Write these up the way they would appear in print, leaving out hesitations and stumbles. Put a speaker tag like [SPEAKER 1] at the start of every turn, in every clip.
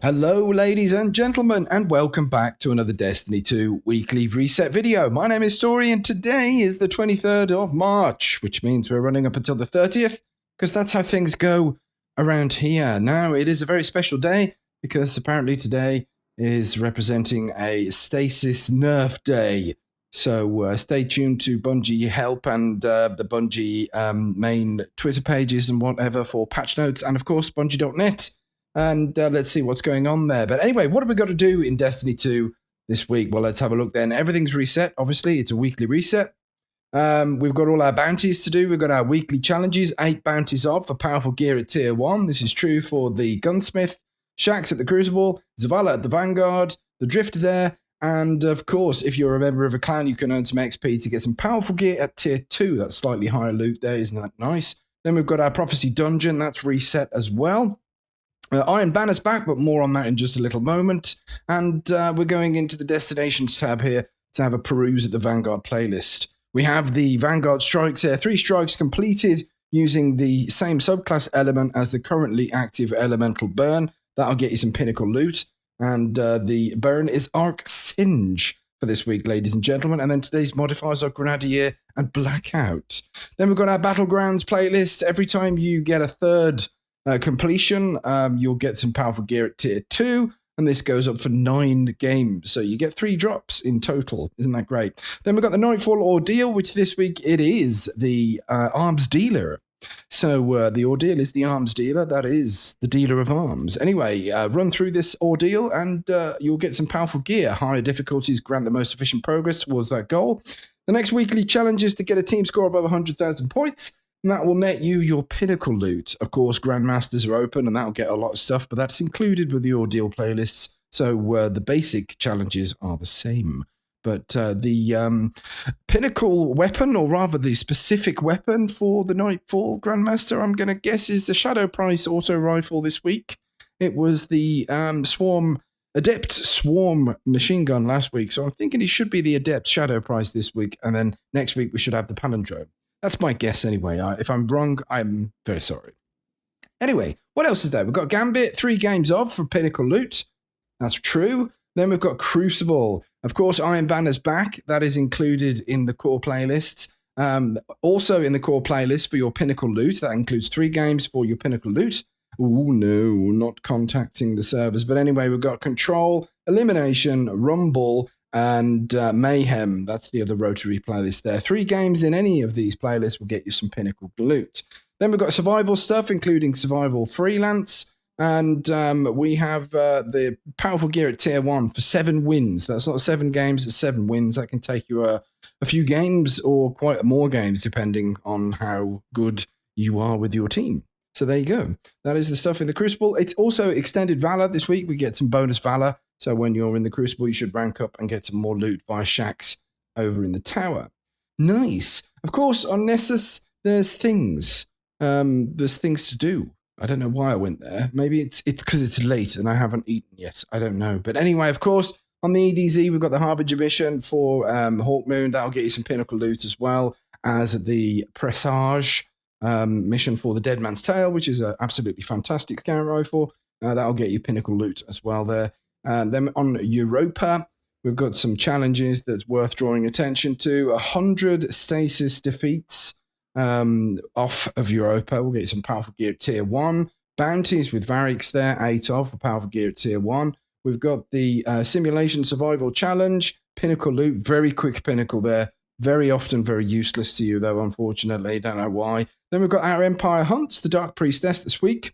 [SPEAKER 1] Hello, ladies and gentlemen, and welcome back to another Destiny 2 weekly reset video. My name is Story, and today is the 23rd of March, which means we're running up until the 30th, because that's how things go around here. Now, it is a very special day, because apparently today is representing a Stasis Nerf Day. So stay tuned to Bungie Help and the Bungie main Twitter pages and whatever for patch notes, and of course, Bungie.net. And let's see what's going on there. But anyway, what have we got to do in Destiny 2 this week? Well, let's have a look then. Everything's reset, obviously. It's a weekly reset. We've got all our bounties to do. We've got our weekly challenges, 8 bounties off for powerful gear at Tier 1. This is true for the Gunsmith, Shax at the Crucible, Zavala at the Vanguard, the Drifter there. And of course, if you're a member of a clan, you can earn some XP to get some powerful gear at Tier 2. That's slightly higher loot there. Isn't that nice? Then we've got our Prophecy Dungeon. That's reset as well. Iron Banner's back, but more on that in just a little moment. And we're going into the Destinations tab here to have a peruse at the Vanguard playlist. We have the Vanguard strikes here. 3 strikes completed using the same subclass element as the currently active Elemental Burn. That'll get you some pinnacle loot. And the burn is Arc Singe for this week, ladies and gentlemen. And then today's modifiers are Grenadier and Blackout. Then we've got our Battlegrounds playlist. Every time you get a third completion, you'll get some powerful gear at Tier 2, and this goes up for 9 games. So you get 3 drops in total. Isn't that great? Then we've got the Nightfall Ordeal, which this week it is the Arms Dealer. So the Ordeal is the Arms Dealer. That is the dealer of arms. Anyway, run through this Ordeal, and you'll get some powerful gear. Higher difficulties grant the most efficient progress towards that goal. The next weekly challenge is to get a team score above 100,000 points. And that will net you your pinnacle loot. Of course, Grandmasters are open, and that'll get a lot of stuff, but that's included with the Ordeal playlists. So the basic challenges are the same. But the pinnacle weapon, or rather the specific weapon for the Nightfall Grandmaster, I'm going to guess is the Shadow Price auto rifle this week. It was the Adept Swarm machine gun last week, so I'm thinking it should be the Adept Shadow Price this week, and then next week we should have the Palindrome. That's my guess anyway. If I'm wrong, I'm very sorry. Anyway, what else is there? We've got Gambit, 3 games of for pinnacle loot. That's true. Then we've got Crucible. Of course, Iron Banner's back. That is included in the core playlists. Also in the core playlist for your pinnacle loot. That includes 3 games for your pinnacle loot. Oh no, not contacting the servers. But anyway, we've got Control, Elimination, Rumble, and Mayhem. That's the other Rotary playlist there. 3 games in any of these playlists will get you some pinnacle loot. Then we've got survival stuff, including Survival Freelance. And we have the powerful gear at Tier 1 for 7 wins. That's not 7 games, it's 7 wins. That can take you a few games or quite more games, depending on how good you are with your team. So there you go. That is the stuff in the Crucible. It's also extended Valor this week. We get some bonus Valor. So when you're in the Crucible, you should rank up and get some more loot via Shax over in the tower. Nice. Of course, on Nessus, there's things. There's things to do. I don't know why I went there. Maybe it's because it's late and I haven't eaten yet. I don't know. But anyway, of course, on the EDZ, we've got the Harbinger mission for Hawkmoon. That'll get you some pinnacle loot as well as the Presage mission for the Dead Man's Tale, which is an absolutely fantastic scout rifle. That'll get you pinnacle loot as well there. Then on Europa, we've got some challenges that's worth drawing attention to. 100 stasis defeats off of Europa. We'll get some powerful gear at Tier 1. Bounties with Varix there, 8 off for powerful gear at Tier 1. We've got the Simulation Survival Challenge, pinnacle loot, very quick pinnacle there. Very often very useless to you, though, unfortunately. Don't know why. Then we've got our Empire Hunts, the Dark Priestess this week.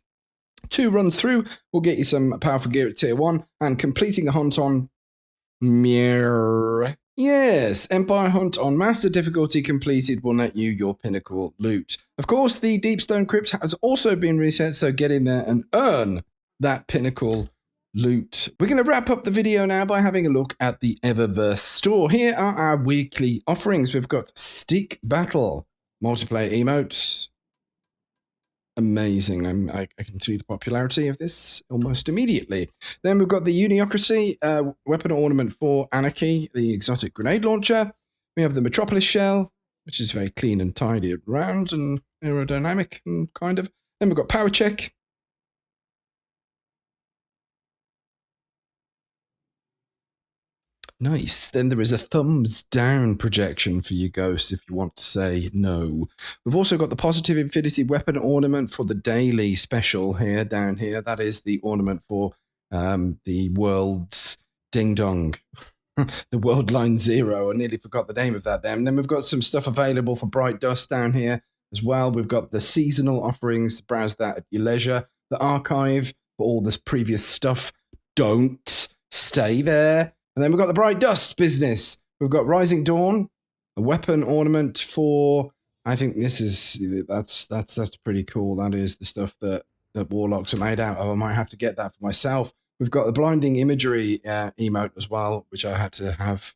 [SPEAKER 1] 2 runs through will get you some powerful gear at Tier 1, and completing a hunt on Mir. Yes, Empire Hunt on Master difficulty completed will net you your pinnacle loot. Of course, the Deepstone Crypt has also been reset, so get in there and earn that pinnacle loot. We're going to wrap up the video now by having a look at the Eververse Store. Here are our weekly offerings. We've got Stick Battle, multiplayer emotes. Amazing. I can see the popularity of this almost immediately. Then we've got the Uniocracy weapon ornament for Anarchy, the exotic grenade launcher. We have the Metropolis shell, which is very clean and tidy around and aerodynamic and kind of. Then we've got Power Check. Nice. Then there is a thumbs down projection for you, Ghost, if you want to say no. We've also got the positive infinity weapon ornament for the daily special here, down here. That is the ornament for the world's ding dong. The World Line Zero. I nearly forgot the name of that then. And then we've got some stuff available for Bright Dust down here as well. We've got the seasonal offerings. Browse that at your leisure. The archive for all this previous stuff. Don't stay there. And then we've got the Bright Dust business. We've got Rising Dawn, a weapon ornament for. I think that's pretty cool. That is the stuff that warlocks are made out of. I might have to get that for myself. We've got the blinding imagery emote as well, which I had to have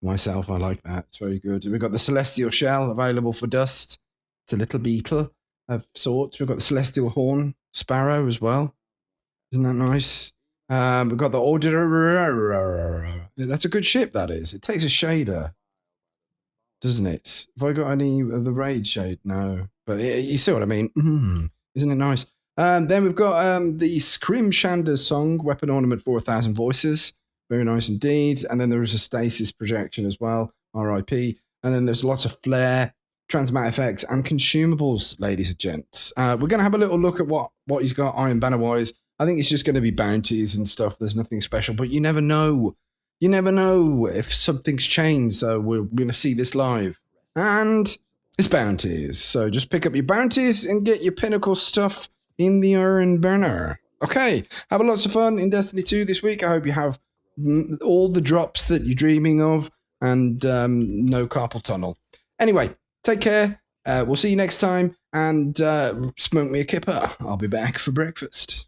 [SPEAKER 1] myself. I like that. It's very good. We've got the Celestial Shell available for Dust. It's a little beetle of sorts. We've got the Celestial Horn Sparrow as well. Isn't that nice? We've got the Order. That's a good ship, that is. It takes a shader, doesn't it? Have I got any of the Raid shade? No. But you see what I mean? Isn't it nice? Then we've got the Scrim Shander's song, weapon ornament for 1,000 voices. Very nice indeed. And then there is a stasis projection as well, RIP. And then there's lots of flare, transmat effects, and consumables, ladies and gents. We're going to have a little look at what he's got Iron Banner-wise. I think it's just going to be bounties and stuff. There's nothing special, but you never know. You never know if something's changed. So we're going to see this live. And it's bounties. So just pick up your bounties and get your pinnacle stuff in the Iron Banner. Okay, have lots of fun in Destiny 2 this week. I hope you have all the drops that you're dreaming of and no carpal tunnel. Anyway, take care. We'll see you next time and smoke me a kipper. I'll be back for breakfast.